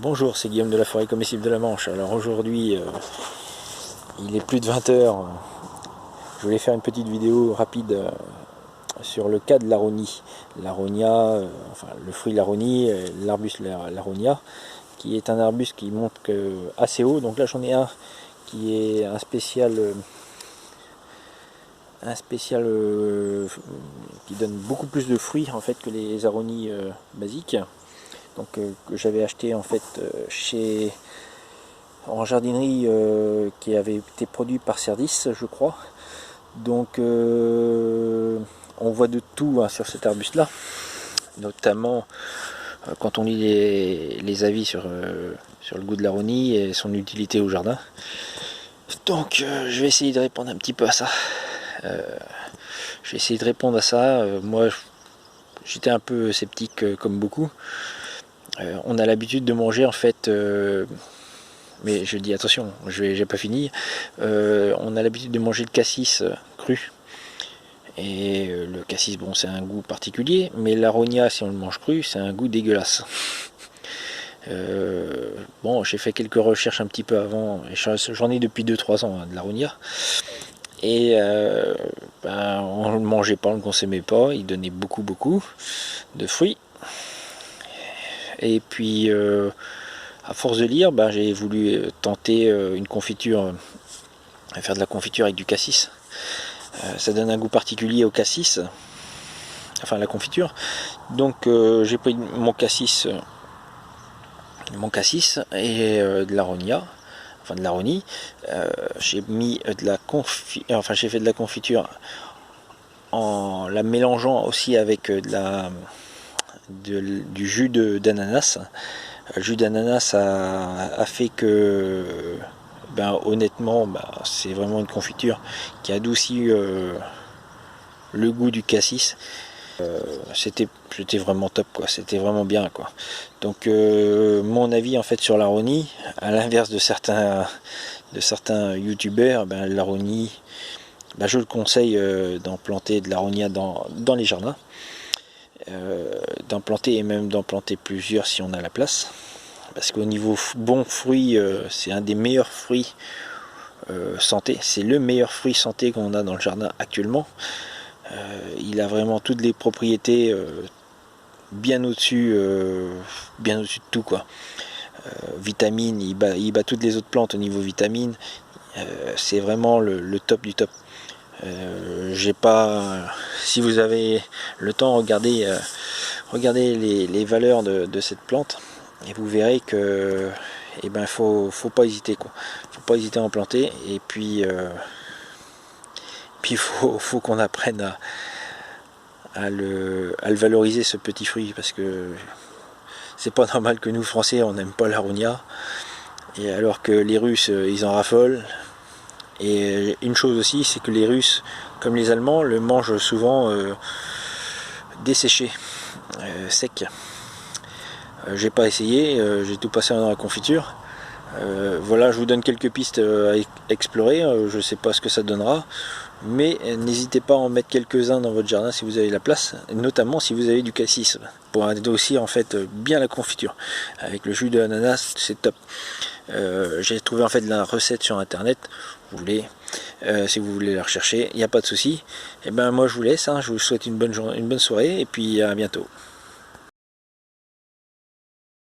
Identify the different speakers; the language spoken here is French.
Speaker 1: Bonjour, c'est Guillaume de la Forêt Comestible de la Manche. Alors aujourd'hui, il est plus de 20 h. Je voulais faire une petite vidéo rapide sur le cas de l'aronie. L'aronia, enfin le fruit de l'aronie, l'arbuste l'aronia, qui est un arbuste qui monte assez haut. Donc là j'en ai un qui est un spécial qui donne beaucoup plus de fruits en fait que les aronies basiques. Donc que j'avais acheté en fait en jardinerie qui avait été produit par Cerdis, je crois. Donc on voit de tout sur cet arbuste là, notamment quand on lit les avis sur le goût de l'aronie et son utilité au jardin. Donc je vais essayer de répondre un petit peu à ça. Moi j'étais un peu sceptique comme beaucoup. On a l'habitude de manger en fait, mais je dis attention, j'ai pas fini. On a l'habitude de manger le cassis cru. Et le cassis, bon, c'est un goût particulier, mais l'aronia, si on le mange cru, c'est un goût dégueulasse. Bon, j'ai fait quelques recherches un petit peu avant, et j'en ai depuis 2-3 ans de l'aronia. Et on ne le mangeait pas, on ne le consommait pas, il donnait beaucoup de fruits. Et puis à force de lire, j'ai voulu tenter une confiture, faire de la confiture avec du cassis. Ça donne un goût particulier au cassis, enfin la confiture. Donc j'ai pris mon cassis et de l'aronia, enfin de l'aronie. J'ai mis j'ai fait de la confiture en la mélangeant aussi avec du jus d'ananas. Le jus d'ananas a fait que honnêtement c'est vraiment une confiture qui adoucit le goût du cassis. C'était vraiment top quoi, c'était vraiment bien quoi. Donc mon avis en fait sur l'aronie, à l'inverse de certains youtubeurs, l'aronie, je le conseille d'en planter de l'aronia dans les jardins, d'en planter et même d'en planter plusieurs si on a la place, parce qu'au niveau bon fruit, c'est un des meilleurs fruits santé, c'est le meilleur fruit santé qu'on a dans le jardin actuellement. Il a vraiment toutes les propriétés bien au-dessus de tout quoi. Vitamines, il bat toutes les autres plantes au niveau vitamines. C'est vraiment le top du top. Si vous avez le temps, regardez les valeurs de cette plante et vous verrez que faut pas hésiter quoi. Faut pas hésiter à en planter, et puis faut qu'on apprenne à le valoriser, ce petit fruit, parce que c'est pas normal que nous Français on n'aime pas l'aronia, et alors que les Russes ils en raffolent. Et une chose aussi, c'est que les Russes comme les Allemands le mangent souvent desséché, sec. J'ai pas essayé, j'ai tout passé dans la confiture. Voilà, je vous donne quelques pistes à explorer. Je sais pas ce que ça donnera, mais n'hésitez pas à en mettre quelques-uns dans votre jardin si vous avez la place, notamment si vous avez du cassis, pour adoucir en fait bien la confiture. Avec le jus de ananas, c'est top. J'ai trouvé en fait la recette sur internet. Si vous voulez la rechercher, il n'y a pas de souci. Et moi je vous laisse, je vous souhaite une bonne soirée et puis à bientôt.